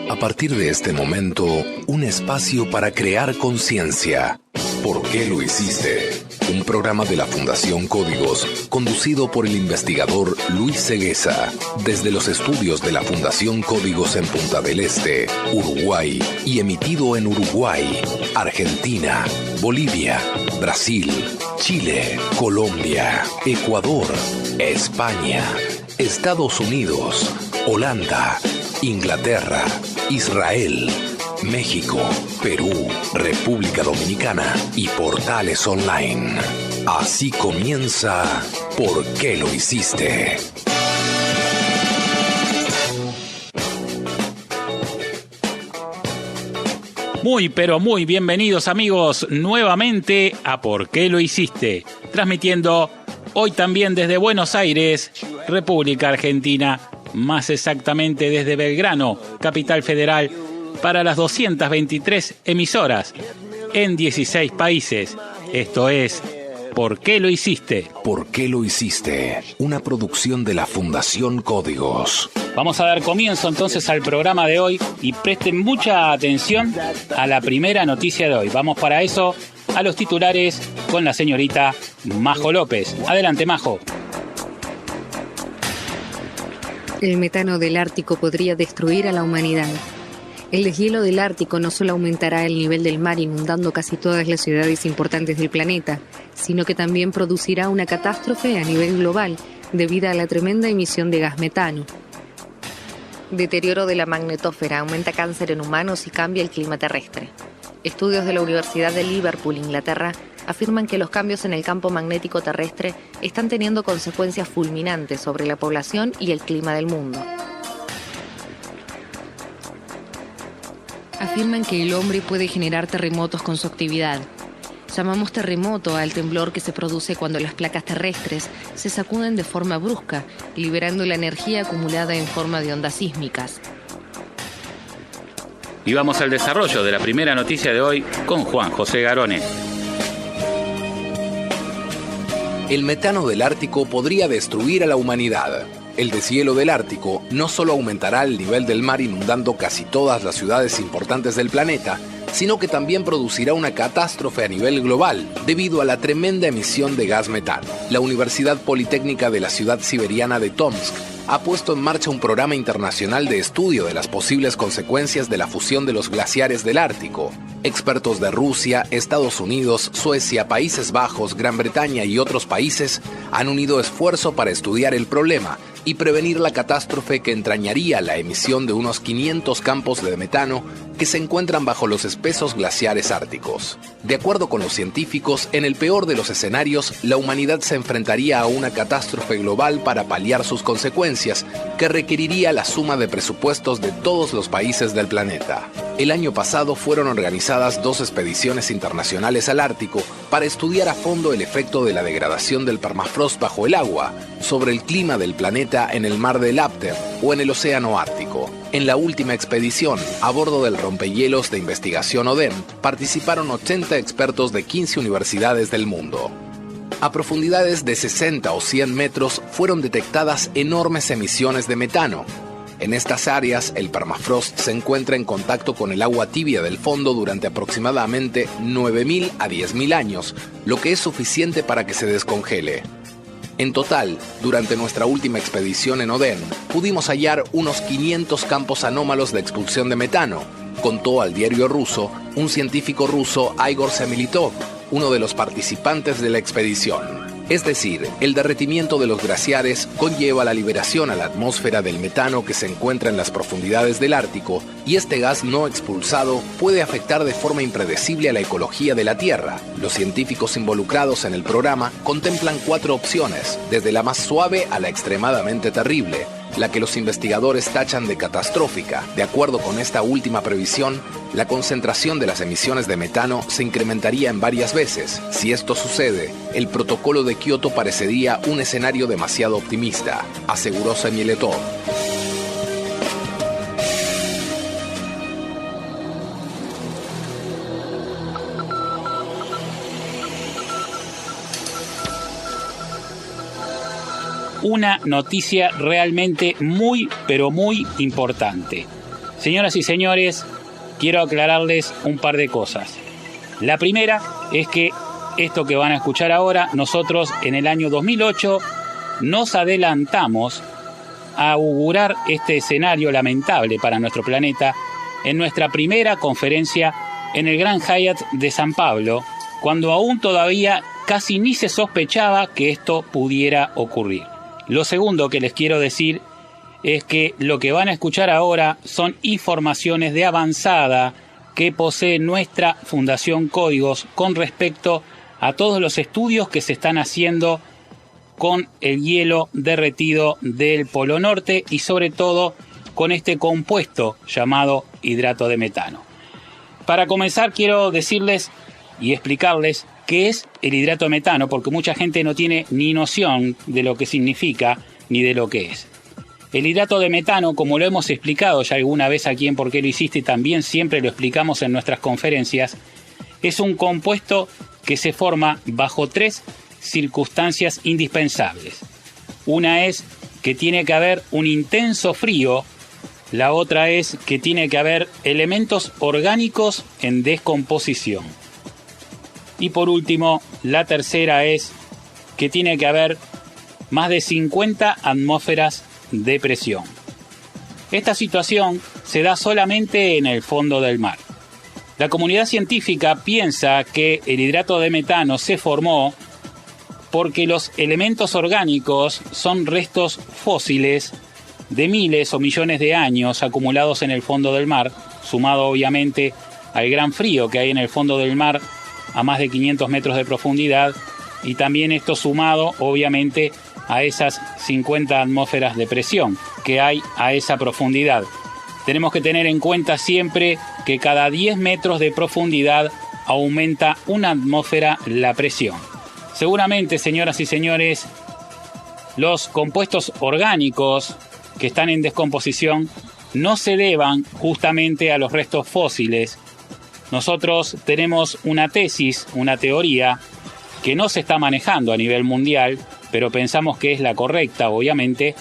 A partir de este momento, un espacio para crear conciencia. ¿Por qué lo hiciste? Un programa de la Fundación Códigos, conducido por el investigador Luis Cegueza, desde los estudios de la Fundación Códigos en Punta del Este, Uruguay, y emitido en Uruguay, Argentina, Bolivia, Brasil, Chile, Colombia, Ecuador, España, Estados Unidos, Holanda, Inglaterra, Israel, México, Perú, República Dominicana y portales online. Así comienza ¿Por qué lo hiciste? Muy, pero muy bienvenidos amigos nuevamente a ¿Por qué lo hiciste? Transmitiendo hoy también desde Buenos Aires, República Argentina, más exactamente desde Belgrano, capital federal, para las 223 emisoras en 16 países. Esto es ¿Por qué lo hiciste? ¿Por qué lo hiciste? Una producción de la Fundación Códigos. Vamos a dar comienzo entonces al programa de hoy y presten mucha atención a la primera noticia de hoy. Vamos para eso a los titulares con la señorita Majo López. Adelante, Majo. El metano del Ártico podría destruir a la humanidad. El deshielo del Ártico no solo aumentará el nivel del mar inundando casi todas las ciudades importantes del planeta, sino que también producirá una catástrofe a nivel global debido a la tremenda emisión de gas metano. Deterioro de la magnetosfera aumenta cáncer en humanos y cambia el clima terrestre. Estudios de la Universidad de Liverpool, Inglaterra, afirman que los cambios en el campo magnético terrestre están teniendo consecuencias fulminantes sobre la población y el clima del mundo. Afirman que el hombre puede generar terremotos con su actividad. Llamamos terremoto al temblor que se produce cuando las placas terrestres se sacuden de forma brusca, liberando la energía acumulada en forma de ondas sísmicas. Y vamos al desarrollo de la primera noticia de hoy con Juan José Garone. El metano del Ártico podría destruir a la humanidad. El deshielo del Ártico no solo aumentará el nivel del mar inundando casi todas las ciudades importantes del planeta, sino que también producirá una catástrofe a nivel global debido a la tremenda emisión de gas metano. La Universidad Politécnica de la ciudad siberiana de Tomsk ha puesto en marcha un programa internacional de estudio de las posibles consecuencias de la fusión de los glaciares del Ártico. Expertos de Rusia, Estados Unidos, Suecia, Países Bajos, Gran Bretaña y otros países han unido esfuerzo para estudiar el problema y prevenir la catástrofe que entrañaría la emisión de unos 500 campos de metano que se encuentran bajo los espesos glaciares árticos. De acuerdo con los científicos, en el peor de los escenarios, la humanidad se enfrentaría a una catástrofe global para paliar sus consecuencias, que requeriría la suma de presupuestos de todos los países del planeta. El año pasado fueron organizadas 2 expediciones internacionales al Ártico para estudiar a fondo el efecto de la degradación del permafrost bajo el agua sobre el clima del planeta en el mar de Laptev o en el océano Ártico. En la última expedición, a bordo del rompehielos de investigación Oden, participaron 80 expertos de 15 universidades del mundo. A profundidades de 60 o 100 metros fueron detectadas enormes emisiones de metano. En estas áreas, el permafrost se encuentra en contacto con el agua tibia del fondo durante aproximadamente 9.000 a 10.000 años, lo que es suficiente para que se descongele. En total, durante nuestra última expedición en Oden, pudimos hallar unos 500 campos anómalos de expulsión de metano, contó al diario ruso un científico ruso, Igor Semilitov, uno de los participantes de la expedición. Es decir, el derretimiento de los glaciares conlleva la liberación a la atmósfera del metano que se encuentra en las profundidades del Ártico, y este gas no expulsado puede afectar de forma impredecible a la ecología de la Tierra. Los científicos involucrados en el programa contemplan 4 opciones, desde la más suave a la extremadamente terrible, la que los investigadores tachan de catastrófica. De acuerdo con esta última previsión, la concentración de las emisiones de metano se incrementaría en varias veces. Si esto sucede, el protocolo de Kioto parecería un escenario demasiado optimista, aseguró Semilitov. Una noticia realmente muy, pero muy importante. Señoras y señores, quiero aclararles un par de cosas. La primera es que esto que van a escuchar ahora, nosotros en el año 2008 nos adelantamos a augurar este escenario lamentable para nuestro planeta en nuestra primera conferencia en el Grand Hyatt de San Pablo, cuando aún todavía casi ni se sospechaba que esto pudiera ocurrir. Lo segundo que les quiero decir es que lo que van a escuchar ahora son informaciones de avanzada que posee nuestra Fundación Códigos con respecto a todos los estudios que se están haciendo con el hielo derretido del Polo Norte y sobre todo con este compuesto llamado hidrato de metano. Para comenzar quiero decirles y explicarles qué es el hidrato de metano, porque mucha gente no tiene ni noción de lo que significa ni de lo que es. El hidrato de metano, como lo hemos explicado ya alguna vez aquí en ¿Por qué lo hiciste? Y también siempre lo explicamos en nuestras conferencias, es un compuesto que se forma bajo tres circunstancias indispensables. Una es que tiene que haber un intenso frío, la otra es que tiene que haber elementos orgánicos en descomposición. Y por último, la tercera es que tiene que haber más de 50 atmósferas de presión. Esta situación se da solamente en el fondo del mar. La comunidad científica piensa que el hidrato de metano se formó porque los elementos orgánicos son restos fósiles de miles o millones de años acumulados en el fondo del mar, sumado obviamente al gran frío que hay en el fondo del mar a más de 500 metros de profundidad, y también esto sumado obviamente a esas 50 atmósferas de presión que hay a esa profundidad. Tenemos que tener en cuenta siempre que cada 10 metros de profundidad aumenta una atmósfera la presión. Seguramente, señoras y señores, los compuestos orgánicos que están en descomposición no se deban justamente a los restos fósiles. Nosotros tenemos una tesis, una teoría que no se está manejando a nivel mundial, pero pensamos que es la correcta, obviamente,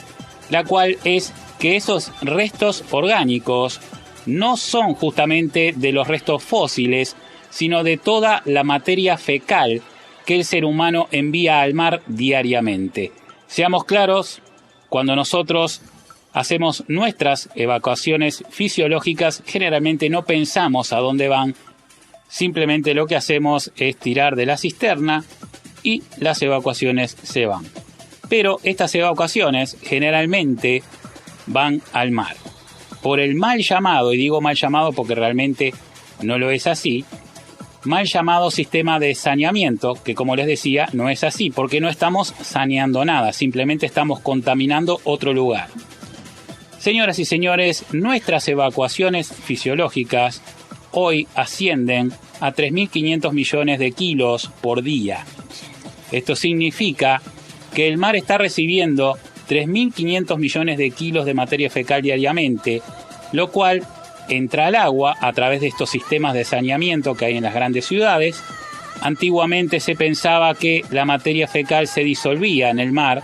la cual es que esos restos orgánicos no son justamente de los restos fósiles, sino de toda la materia fecal que el ser humano envía al mar diariamente. Seamos claros, cuando nosotros hacemos nuestras evacuaciones fisiológicas, generalmente no pensamos a dónde van, simplemente lo que hacemos es tirar de la cisterna y las evacuaciones se van. Pero estas evacuaciones generalmente van al mar. Por el mal llamado, y digo mal llamado porque realmente no lo es así, mal llamado sistema de saneamiento, que como les decía, no es así, porque no estamos saneando nada, simplemente estamos contaminando otro lugar. Señoras y señores, nuestras evacuaciones fisiológicas hoy ascienden a 3.500 millones de kilos por día. Esto significa que el mar está recibiendo 3.500 millones de kilos de materia fecal diariamente, lo cual entra al agua a través de estos sistemas de saneamiento que hay en las grandes ciudades. Antiguamente se pensaba que la materia fecal se disolvía en el mar,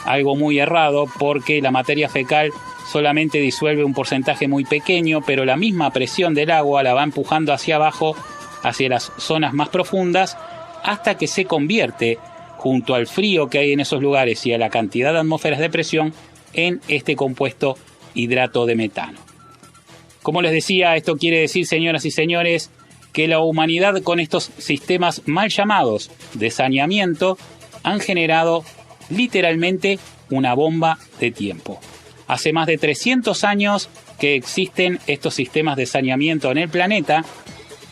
algo muy errado porque la materia fecal solamente disuelve un porcentaje muy pequeño, pero la misma presión del agua la va empujando hacia abajo, hacia las zonas más profundas, hasta que se convierte, junto al frío que hay en esos lugares y a la cantidad de atmósferas de presión, en este compuesto hidrato de metano. Como les decía, esto quiere decir, señoras y señores, que la humanidad con estos sistemas mal llamados de saneamiento han generado literalmente una bomba de tiempo. Hace más de 300 años que existen estos sistemas de saneamiento en el planeta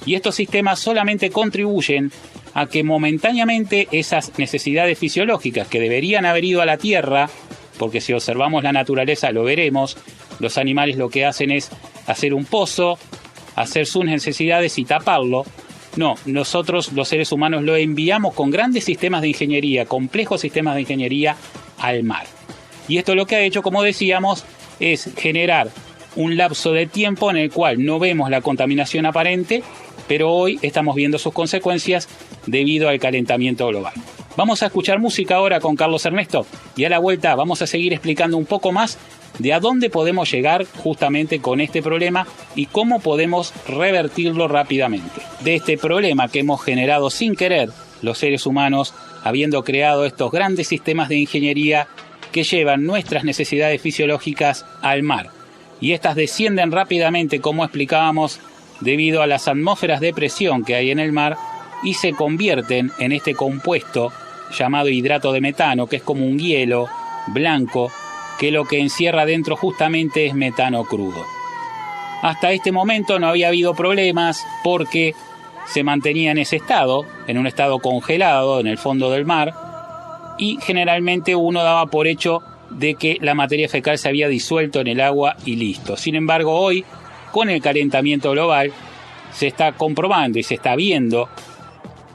y estos sistemas solamente contribuyen a que momentáneamente esas necesidades fisiológicas que deberían haber ido a la Tierra, porque si observamos la naturaleza lo veremos, los animales lo que hacen es hacer un pozo, hacer sus necesidades y taparlo. No, nosotros los seres humanos lo enviamos con grandes sistemas de ingeniería, complejos sistemas de ingeniería al mar. Y esto lo que ha hecho, como decíamos, es generar un lapso de tiempo en el cual no vemos la contaminación aparente, pero hoy estamos viendo sus consecuencias debido al calentamiento global. Vamos a escuchar música ahora con Carlos Ernesto y a la vuelta vamos a seguir explicando un poco más de a dónde podemos llegar justamente con este problema y cómo podemos revertirlo rápidamente. De este problema que hemos generado sin querer los seres humanos, habiendo creado estos grandes sistemas de ingeniería que llevan nuestras necesidades fisiológicas al mar. Y estas descienden rápidamente, como explicábamos, debido a las atmósferas de presión que hay en el mar y se convierten en este compuesto llamado hidrato de metano, que es como un hielo blanco que lo que encierra dentro justamente es metano crudo. Hasta este momento no había habido problemas porque se mantenía en ese estado, en un estado congelado en el fondo del mar, y generalmente uno daba por hecho de que la materia fecal se había disuelto en el agua y listo. Sin embargo, hoy, con el calentamiento global, se está comprobando y se está viendo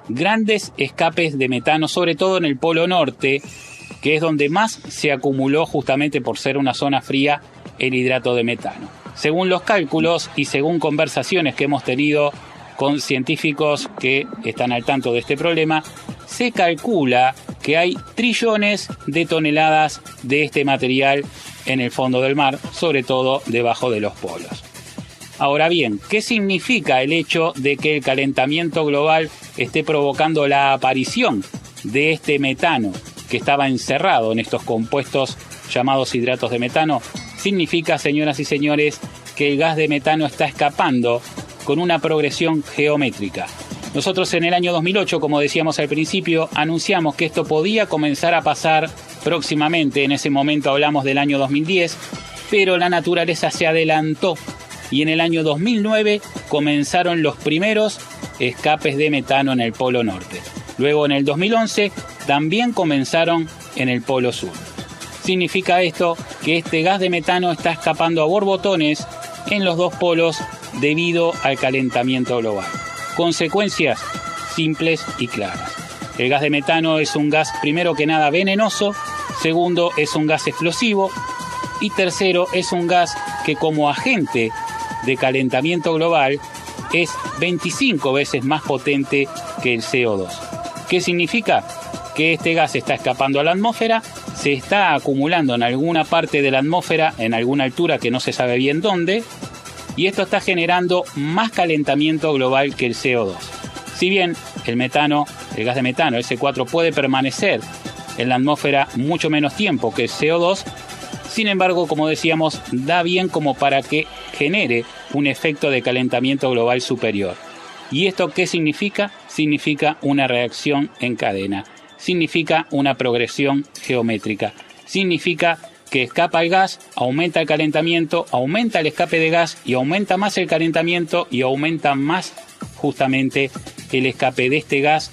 grandes escapes de metano, sobre todo en el Polo Norte, que es donde más se acumuló justamente por ser una zona fría el hidrato de metano. Según los cálculos y según conversaciones que hemos tenido con científicos que están al tanto de este problema, se calcula que hay trillones de toneladas de este material en el fondo del mar, sobre todo debajo de los polos. Ahora bien, ¿qué significa el hecho de que el calentamiento global esté provocando la aparición de este metano que estaba encerrado en estos compuestos llamados hidratos de metano? Significa, señoras y señores, que el gas de metano está escapando con una progresión geométrica. Nosotros en el año 2008, como decíamos al principio, anunciamos que esto podía comenzar a pasar próximamente. En ese momento hablamos del año 2010, pero la naturaleza se adelantó y en el año 2009 comenzaron los primeros escapes de metano en el Polo Norte. Luego en el 2011 también comenzaron en el Polo Sur. Significa esto que este gas de metano está escapando a borbotones en los dos polos debido al calentamiento global. Consecuencias simples y claras. El gas de metano es un gas, primero que nada, venenoso. Segundo, es un gas explosivo. Y tercero, es un gas que como agente de calentamiento global es 25 veces más potente que el CO2. ¿Qué significa? Que este gas está escapando a la atmósfera, se está acumulando en alguna parte de la atmósfera, en alguna altura que no se sabe bien dónde, y esto está generando más calentamiento global que el CO2. Si bien el metano, el gas de metano, el C4, puede permanecer en la atmósfera mucho menos tiempo que el CO2, sin embargo, como decíamos, da bien como para que genere un efecto de calentamiento global superior. ¿Y esto qué significa? Significa una reacción en cadena. Significa una progresión geométrica. Significa que escapa el gas, aumenta el calentamiento, aumenta el escape de gas y aumenta más el calentamiento y aumenta más justamente el escape de este gas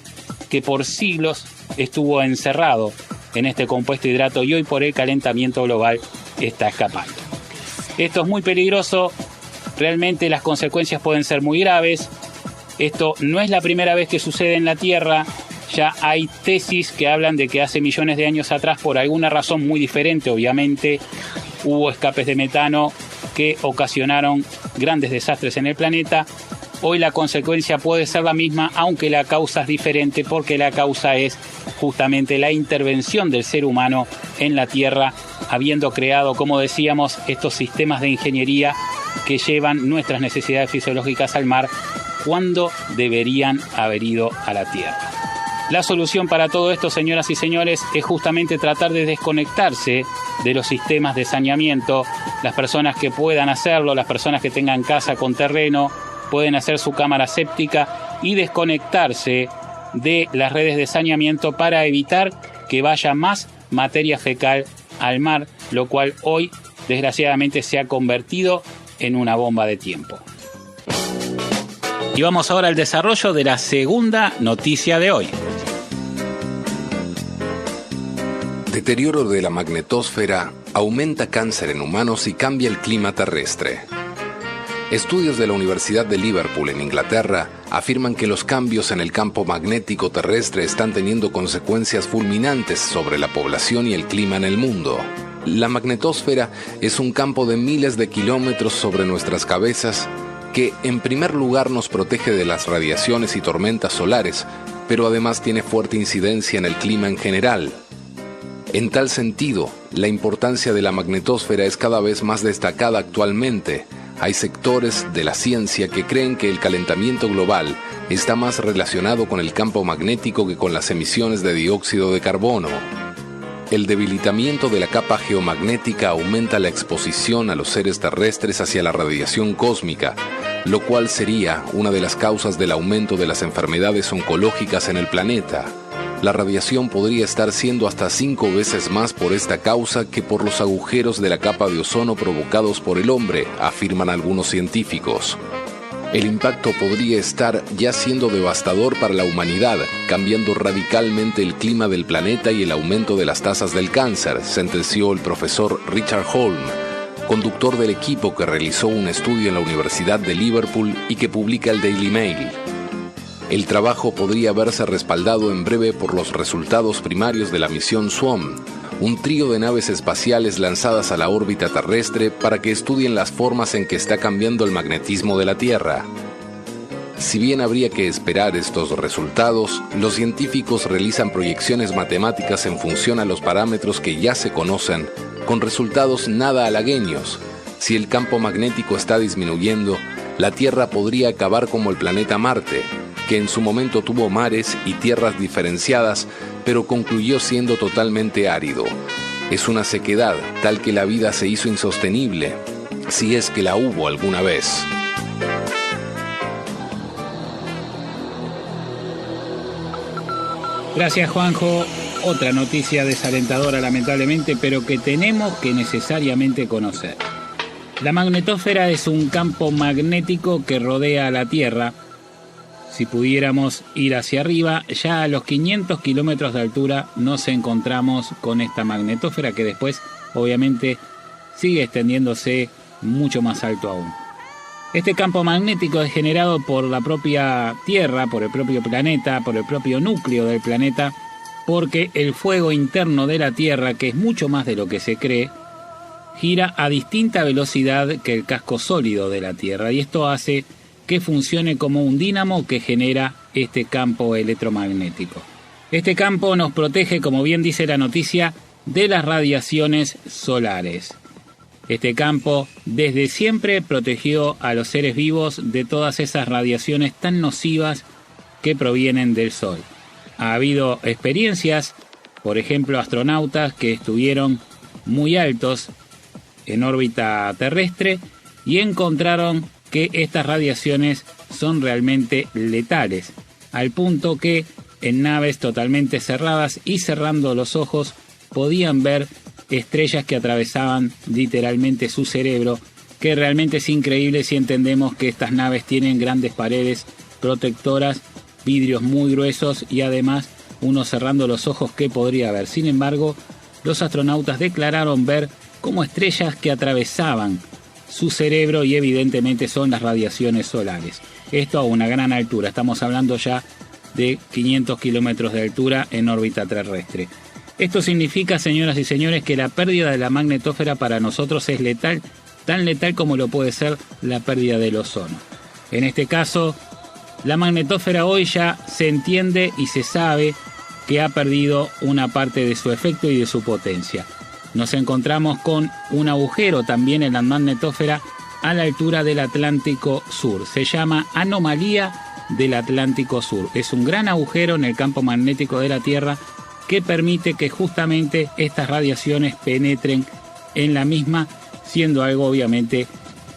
que por siglos estuvo encerrado en este compuesto hidrato y hoy por el calentamiento global está escapando. Esto es muy peligroso, realmente las consecuencias pueden ser muy graves. Esto no es la primera vez que sucede en la Tierra. Ya hay tesis que hablan de que hace millones de años atrás, por alguna razón muy diferente, obviamente, hubo escapes de metano que ocasionaron grandes desastres en el planeta. Hoy la consecuencia puede ser la misma, aunque la causa es diferente, porque la causa es justamente la intervención del ser humano en la Tierra, habiendo creado, como decíamos, estos sistemas de ingeniería que llevan nuestras necesidades fisiológicas al mar cuando deberían haber ido a la Tierra. La solución para todo esto, señoras y señores, es justamente tratar de desconectarse de los sistemas de saneamiento. Las personas que puedan hacerlo, las personas que tengan casa con terreno, pueden hacer su cámara séptica y desconectarse de las redes de saneamiento para evitar que vaya más materia fecal al mar, lo cual hoy, desgraciadamente, se ha convertido en una bomba de tiempo. Y vamos ahora al desarrollo de la segunda noticia de hoy. Deterioro de la magnetosfera aumenta cáncer en humanos y cambia el clima terrestre. Estudios de la Universidad de Liverpool en Inglaterra afirman que los cambios en el campo magnético terrestre están teniendo consecuencias fulminantes sobre la población y el clima en el mundo. La magnetosfera es un campo de miles de kilómetros sobre nuestras cabezas que, en primer lugar, nos protege de las radiaciones y tormentas solares, pero además tiene fuerte incidencia en el clima en general. En tal sentido, la importancia de la magnetosfera es cada vez más destacada actualmente. Hay sectores de la ciencia que creen que el calentamiento global está más relacionado con el campo magnético que con las emisiones de dióxido de carbono. El debilitamiento de la capa geomagnética aumenta la exposición a los seres terrestres hacia la radiación cósmica, lo cual sería una de las causas del aumento de las enfermedades oncológicas en el planeta. La radiación podría estar siendo hasta 5 veces más por esta causa que por los agujeros de la capa de ozono provocados por el hombre, afirman algunos científicos. El impacto podría estar ya siendo devastador para la humanidad, cambiando radicalmente el clima del planeta y el aumento de las tasas del cáncer, sentenció el profesor Richard Holm, conductor del equipo que realizó un estudio en la Universidad de Liverpool y que publica el Daily Mail. El trabajo podría verse respaldado en breve por los resultados primarios de la misión SWAM, un trío de naves espaciales lanzadas a la órbita terrestre para que estudien las formas en que está cambiando el magnetismo de la Tierra. Si bien habría que esperar estos resultados, los científicos realizan proyecciones matemáticas en función a los parámetros que ya se conocen, con resultados nada halagüeños. Si el campo magnético está disminuyendo, la Tierra podría acabar como el planeta Marte, que en su momento tuvo mares y tierras diferenciadas, pero concluyó siendo totalmente árido. Es una sequedad tal que la vida se hizo insostenible, si es que la hubo alguna vez. Gracias, Juanjo. Otra noticia desalentadora, lamentablemente, pero que tenemos que necesariamente conocer. La magnetosfera es un campo magnético que rodea a la Tierra. Si pudiéramos ir hacia arriba, ya a los 500 kilómetros de altura nos encontramos con esta magnetosfera que después, obviamente, sigue extendiéndose mucho más alto aún. Este campo magnético es generado por la propia Tierra, por el propio planeta, por el propio núcleo del planeta, porque el fuego interno de la Tierra, que es mucho más de lo que se cree, gira a distinta velocidad que el casco sólido de la Tierra, y esto hace que funcione como un dínamo que genera este campo electromagnético. Este campo nos protege, como bien dice la noticia, de las radiaciones solares. Este campo desde siempre protegió a los seres vivos de todas esas radiaciones tan nocivas que provienen del Sol. Ha habido experiencias, por ejemplo, astronautas que estuvieron muy altos en órbita terrestre y encontraron que estas radiaciones son realmente letales, al punto que en naves totalmente cerradas y cerrando los ojos podían ver estrellas que atravesaban literalmente su cerebro, que realmente es increíble si entendemos que estas naves tienen grandes paredes protectoras, vidrios muy gruesos y además uno cerrando los ojos que podría ver. Sin embargo, los astronautas declararon ver como estrellas que atravesaban su cerebro y evidentemente son las radiaciones solares. Esto a una gran altura, estamos hablando ya de 500 kilómetros de altura en órbita terrestre. Esto significa, señoras y señores, que la pérdida de la magnetosfera para nosotros es letal, tan letal como lo puede ser la pérdida del ozono. En este caso, la magnetosfera hoy ya se entiende y se sabe que ha perdido una parte de su efecto y de su potencia. Nos encontramos con un agujero también en la magnetosfera a la altura del Atlántico Sur. Se llama anomalía del Atlántico Sur. Es un gran agujero en el campo magnético de la Tierra que permite que justamente estas radiaciones penetren en la misma, siendo algo obviamente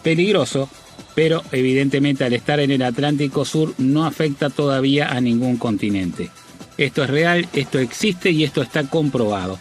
peligroso, pero evidentemente al estar en el Atlántico Sur no afecta todavía a ningún continente. Esto es real, esto existe y esto está comprobado.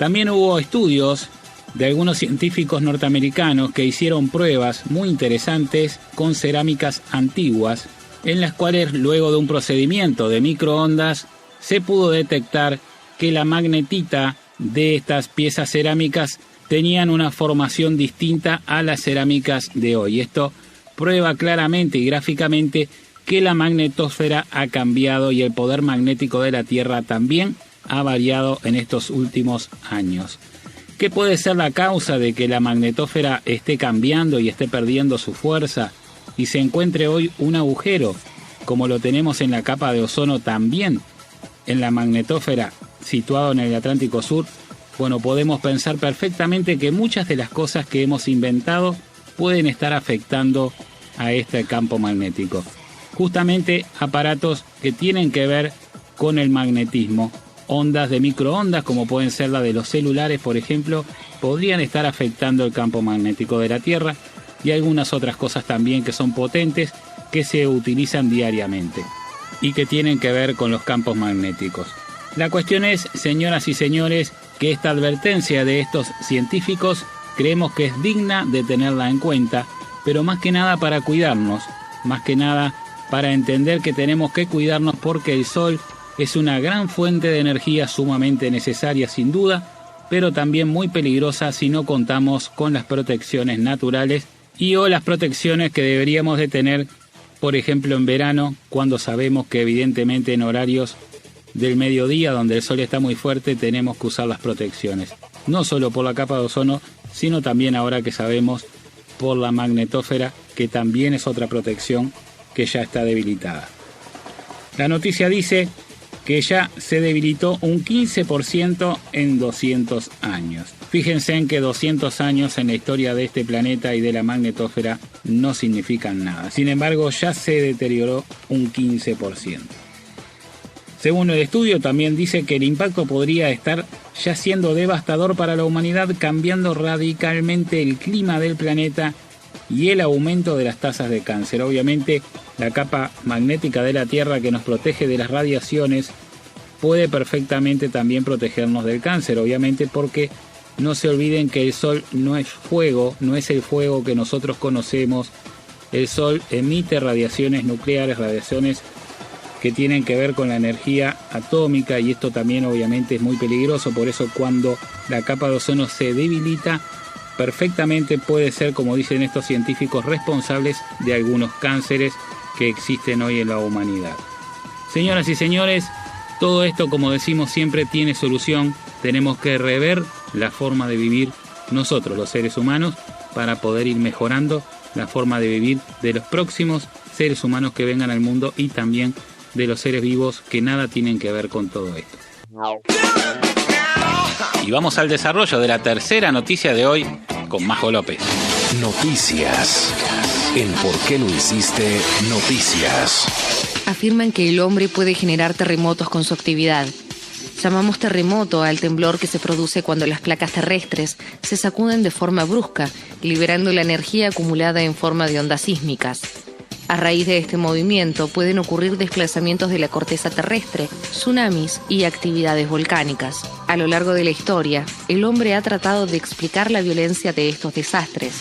También hubo estudios de algunos científicos norteamericanos que hicieron pruebas muy interesantes con cerámicas antiguas, en las cuales luego de un procedimiento de microondas se pudo detectar que la magnetita de estas piezas cerámicas tenían una formación distinta a las cerámicas de hoy. Esto prueba claramente y gráficamente que la magnetosfera ha cambiado y el poder magnético de la Tierra también ha variado en estos últimos años. ¿Qué puede ser la causa de que la magnetosfera esté cambiando y esté perdiendo su fuerza y se encuentre hoy un agujero, como lo tenemos en la capa de ozono también en la magnetosfera situado en el Atlántico Sur? bueno, podemos pensar perfectamente que muchas de las cosas que hemos inventado pueden estar afectando a este campo magnético. Justamente aparatos que tienen que ver con el magnetismo, ondas de microondas como pueden ser la de los celulares, por ejemplo, podrían estar afectando el campo magnético de la Tierra, y algunas otras cosas también que son potentes que se utilizan diariamente y que tienen que ver con los campos magnéticos. La cuestión es, señoras y señores, que esta advertencia de estos científicos creemos que es digna de tenerla en cuenta, pero más que nada para cuidarnos, más que nada para entender que tenemos que cuidarnos porque el sol es una gran fuente de energía sumamente necesaria sin duda, pero también muy peligrosa si no contamos con las protecciones naturales y o las protecciones que deberíamos de tener, por ejemplo en verano, cuando sabemos que evidentemente en horarios del mediodía donde el sol está muy fuerte tenemos que usar las protecciones, no solo por la capa de ozono, sino también ahora que sabemos por la magnetósfera, que también es otra protección que ya está debilitada. La noticia dice que ya se debilitó un 15% en 200 años. Fíjense en que 200 años en la historia de este planeta y de la magnetósfera no significan nada. Sin embargo, ya se deterioró un 15%. Según el estudio, también dice que el impacto podría estar ya siendo devastador para la humanidad, cambiando radicalmente el clima del planeta y el aumento de las tasas de cáncer. Obviamente, la capa magnética de la Tierra que nos protege de las radiaciones puede perfectamente también protegernos del cáncer, obviamente porque no se olviden que el Sol no es fuego, no es el fuego que nosotros conocemos. El Sol emite radiaciones nucleares, radiaciones que tienen que ver con la energía atómica, y esto también obviamente es muy peligroso. Por eso cuando la capa de ozono se debilita, perfectamente puede ser, como dicen estos científicos, responsables de algunos cánceres que existen hoy en la humanidad. Señoras y señores, todo esto, como decimos siempre, tiene solución. Tenemos que rever la forma de vivir nosotros, los seres humanos, para poder ir mejorando la forma de vivir de los próximos seres humanos que vengan al mundo y también de los seres vivos que nada tienen que ver con todo esto. Y vamos al desarrollo de la tercera noticia de hoy con Majo López. Noticias. En ¿Por qué lo hiciste? Noticias. Afirman que el hombre puede generar terremotos con su actividad. Llamamos terremoto al temblor que se produce cuando las placas terrestres se sacuden de forma brusca, liberando la energía acumulada en forma de ondas sísmicas. A raíz de este movimiento pueden ocurrir desplazamientos de la corteza terrestre, tsunamis y actividades volcánicas. A lo largo de la historia, el hombre ha tratado de explicar la violencia de estos desastres.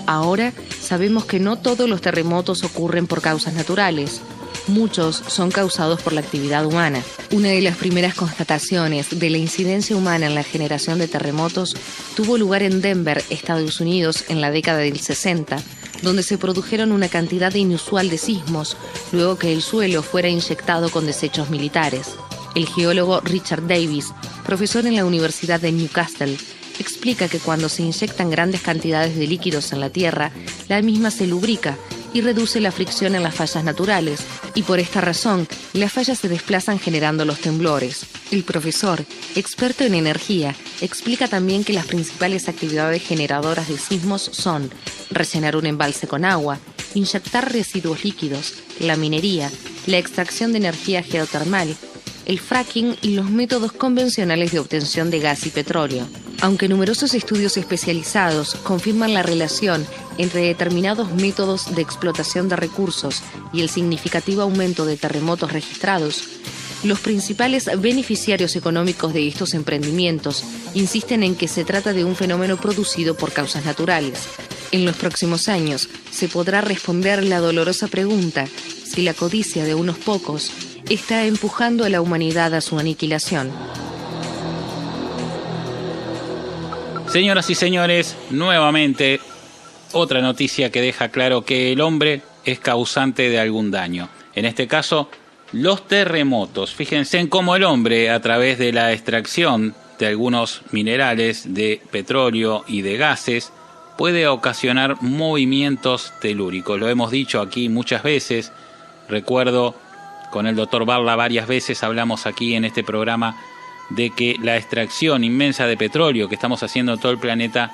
Ahora sabemos que no todos los terremotos ocurren por causas naturales. Muchos son causados por la actividad humana. Una de las primeras constataciones de la incidencia humana en la generación de terremotos tuvo lugar en Denver, Estados Unidos, en la década del 60, donde se produjeron una cantidad inusual de sismos, luego que el suelo fuera inyectado con desechos militares. El geólogo Richard Davis, profesor en la Universidad de Newcastle, explica que cuando se inyectan grandes cantidades de líquidos en la Tierra, la misma se lubrica y reduce la fricción en las fallas naturales, y por esta razón, las fallas se desplazan generando los temblores. El profesor, experto en energía, explica también que las principales actividades generadoras de sismos son rellenar un embalse con agua, inyectar residuos líquidos, la minería, la extracción de energía geotermal, el fracking y los métodos convencionales de obtención de gas y petróleo. Aunque numerosos estudios especializados confirman la relación entre determinados métodos de explotación de recursos y el significativo aumento de terremotos registrados, los principales beneficiarios económicos de estos emprendimientos insisten en que se trata de un fenómeno producido por causas naturales. En los próximos años se podrá responder la dolorosa pregunta si la codicia de unos pocos está empujando a la humanidad a su aniquilación. Señoras y señores, nuevamente otra noticia que deja claro que el hombre es causante de algún daño. En este caso, los terremotos. Fíjense en cómo el hombre, a través de la extracción de algunos minerales, de petróleo y de gases, puede ocasionar movimientos telúricos. Lo hemos dicho aquí muchas veces. Recuerdo con el doctor Barla varias veces hablamos aquí en este programa de que la extracción inmensa de petróleo que estamos haciendo en todo el planeta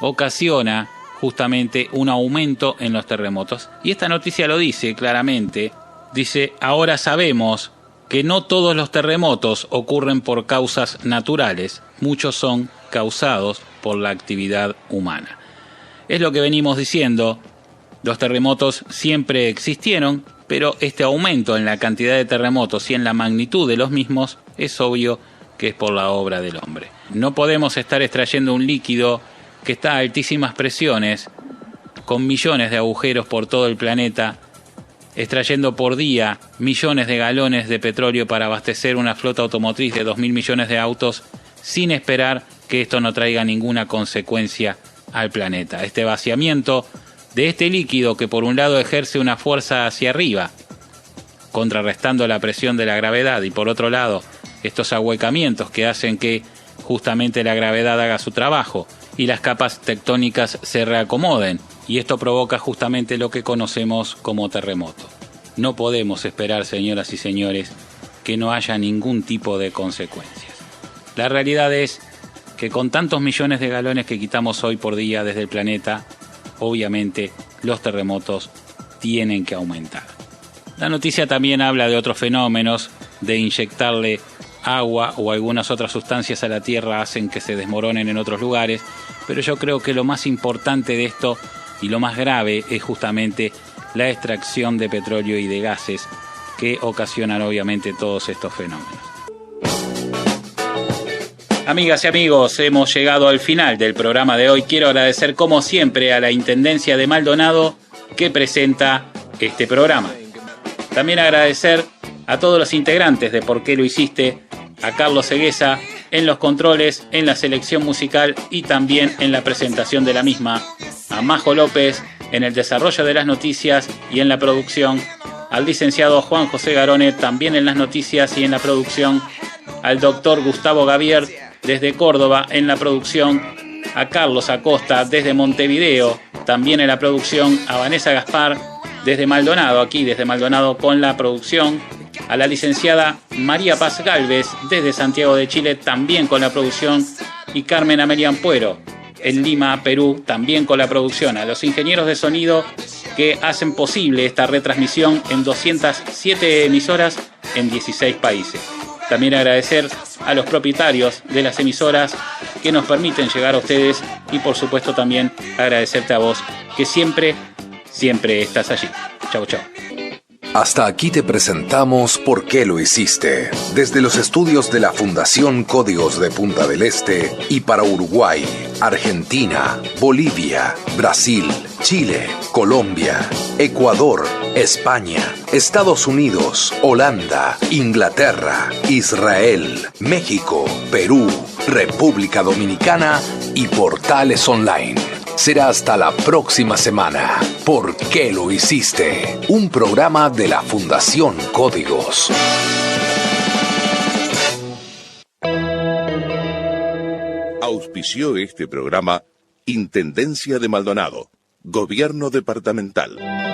ocasiona justamente un aumento en los terremotos. Y esta noticia lo dice claramente. Dice, ahora sabemos que no todos los terremotos ocurren por causas naturales, muchos son causados por la actividad humana. Es lo que venimos diciendo, los terremotos siempre existieron, pero este aumento en la cantidad de terremotos y en la magnitud de los mismos es obvio que es por la obra del hombre. No podemos estar extrayendo un líquido que está a altísimas presiones, con millones de agujeros por todo el planeta, extrayendo por día millones de galones de petróleo para abastecer una flota automotriz de 2.000 millones de autos, sin esperar que esto no traiga ninguna consecuencia al planeta. Este vaciamiento de este líquido, que por un lado ejerce una fuerza hacia arriba, contrarrestando la presión de la gravedad, y por otro lado estos ahuecamientos que hacen que justamente la gravedad haga su trabajo y las capas tectónicas se reacomoden, y esto provoca justamente lo que conocemos como terremoto. No podemos esperar, señoras y señores, que no haya ningún tipo de consecuencias. La realidad es que con tantos millones de galones que quitamos hoy por día desde el planeta, obviamente los terremotos tienen que aumentar. La noticia también habla de otros fenómenos, de inyectarle agua o algunas otras sustancias a la tierra hacen que se desmoronen en otros lugares, pero yo creo que lo más importante de esto y lo más grave es justamente la extracción de petróleo y de gases que ocasionan obviamente todos estos fenómenos. Amigas y amigos, hemos llegado al final del programa de hoy. Quiero agradecer como siempre a la Intendencia de Maldonado que presenta este programa. También agradecer a todos los integrantes de ¿Por qué lo hiciste? A Carlos Seguesa en los controles, en la selección musical y también en la presentación de la misma, a Majo López en el desarrollo de las noticias y en la producción, al licenciado Juan José Garone también en las noticias y en la producción, al doctor Gustavo Gavier desde Córdoba en la producción, a Carlos Acosta desde Montevideo también en la producción, a Vanessa Gaspar desde Maldonado, aquí desde Maldonado con la producción, a la licenciada María Paz Gálvez desde Santiago de Chile también con la producción, y Carmen Amelia Ampuero en Lima, Perú, también con la producción, a los ingenieros de sonido que hacen posible esta retransmisión en 207 emisoras en 16 países. También agradecer a los propietarios de las emisoras que nos permiten llegar a ustedes, y por supuesto también agradecerte a vos que siempre estás allí. Chau, chau. Hasta aquí te presentamos ¿Por qué lo hiciste? Desde los estudios de la Fundación Códigos de Punta del Este y para Uruguay, Argentina, Bolivia, Brasil, Chile, Colombia, Ecuador, España, Estados Unidos, Holanda, Inglaterra, Israel, México, Perú, República Dominicana y Portales Online. Será hasta la próxima semana. ¿Por qué lo hiciste? Un programa de la Fundación Códigos. Auspició este programa Intendencia de Maldonado, Gobierno Departamental.